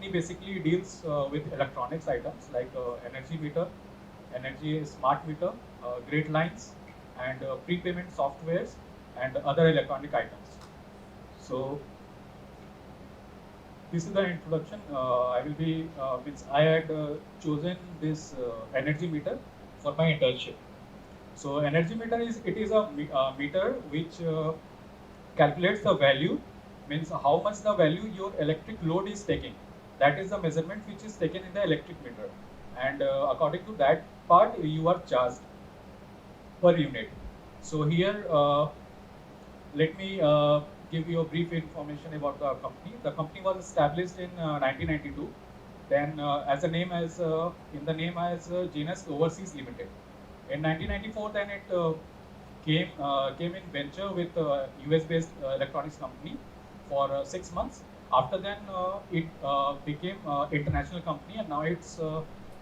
company basically deals with electronics items like energy meter, energy smart meter, grid lines, and prepayment softwares and other electronic items. So this is the introduction. I will be means I had chosen this energy meter for my internship. So energy meter is a meter which calculates the value, means how much the value your electric load is taking. That is the measurement which is taken in the electric meter, and according to that part you are charged per unit. So here let me give you a brief information about the company. The company was established in 1992. Then, as a name as in the name as Genus Overseas Limited. In 1994, then it came in venture with US-based electronics company for 6 months. After then, it became international company, and now it's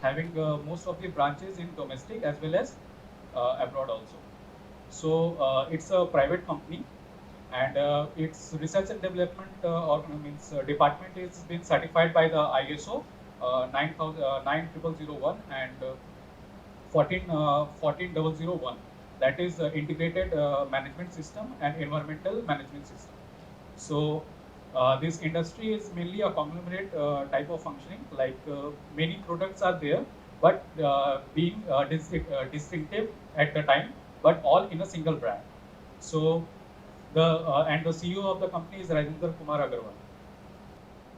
having most of the branches in domestic as well as abroad also. So it's a private company, and its research and development department is been certified by the ISO 9001 and 14001, that is integrated management system and environmental management system. So this industry is mainly a conglomerate type of functioning, like many products are there, but being distinctive at the time, but all in a single brand. So the CEO of the company is Rajendra Kumar Agarwal.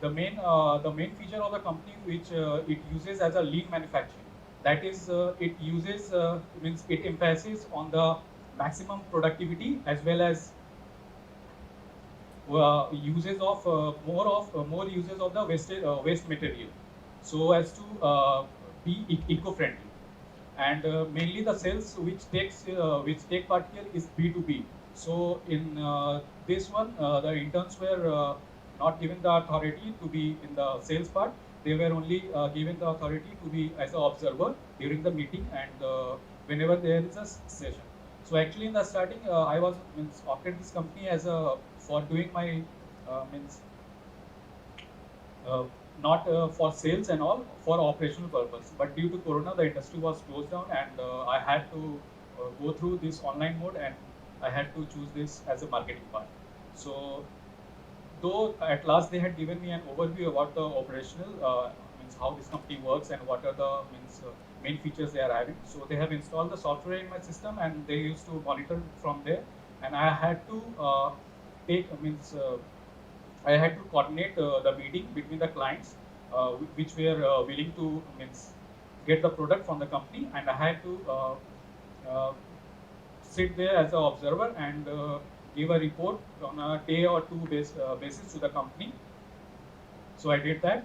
The main feature of the company which it uses as a lean manufacturing, that is it uses means it emphasizes on the maximum productivity as well as uses of more uses of the waste material, so as to be eco-friendly. And mainly the sales which take part here is B2B. So in this one, the interns were not given the authority to be in the sales part. They were only given the authority to be as an observer during the meeting and whenever there is a session. So actually in the starting, I was opted this company as a for doing my means uh, not for sales and all, for operational purpose. But due to Corona, the industry was closed down, and I had to go through this online mode, and I had to choose this as a marketing part. So, though at last they had given me an overview about the operational, means how this company works and what are the main features they are having. So they have installed the software in my system, and they used to monitor from there. And I had to take means I had to coordinate the meeting between the clients, which were willing to get the product from the company, and I had to sit there as an observer and give a report on a day or two basis to the company. So I did that,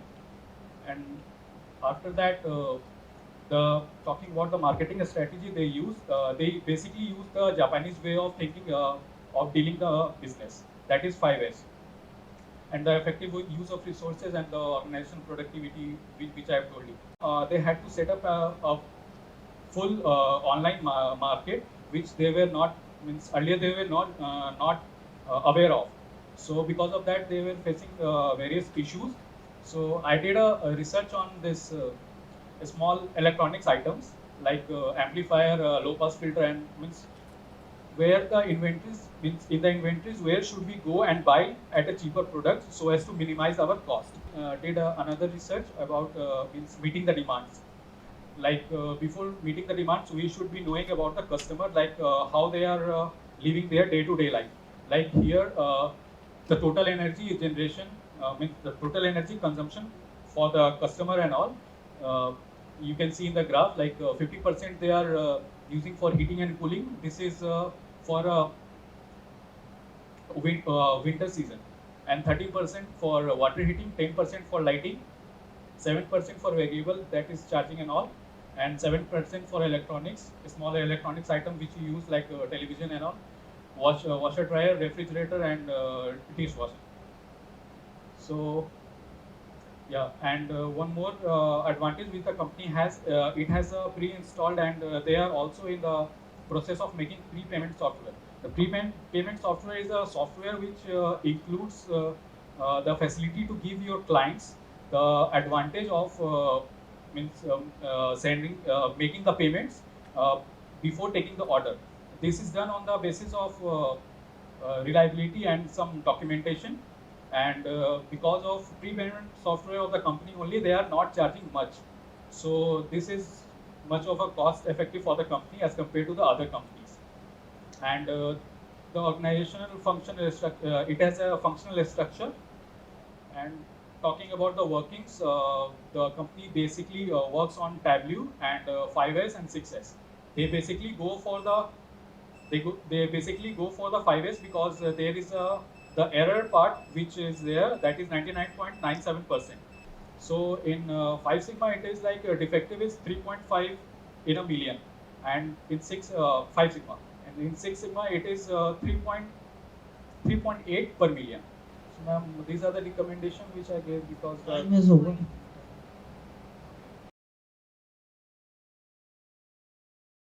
and after that, the talking about the marketing strategy they basically use the Japanese way of thinking of dealing the business. That is 5S, and the effective use of resources and the organization productivity, which I have told you. They had to set up a full online market, which they were not earlier they were not aware of. So because of that, they were facing various issues. So I did a research on this small electronics items like amplifier, low pass filter, and where the inventories means in the inventories where should we go and buy at a cheaper product so as to minimize our cost. Did another research about meeting the demands, like before meeting the demands we should be knowing about the customer, like how they are living their day-to-day life. Like here the total energy generation, means the total energy consumption for the customer and all, uh, you can see in the graph, like 50% they are using for heating and cooling. This is for winter season, and 30% for water heating, 10% for lighting, 7% for variable, that is charging and all, and 7% for electronics, small electronics item which you use like television and all, washer dryer, refrigerator, and dishwasher. So yeah, and one more advantage which the company has, it has a pre-installed, and they are also in the process of making prepayment software. The prepayment software is a software which includes the facility to give your clients the advantage of making the payments before taking the order. This is done on the basis of reliability and some documentation. And because of pre-payment software of the company only, they are not charging much. So this is much of a cost effective for the company as compared to the other companies. And the organizational functional structure, it has a functional structure. And talking about the workings, the company basically works on Tableau and 5S and 6S. They basically go for the they basically go for the 5S because there is the error part which is there, that is 99.97%. So in 5 sigma it is like defective is 3.5 in a million, and in 5 sigma, and in 6 sigma it is 3.8 per million. So ma'am, these are the recommendations which I gave because Time is over.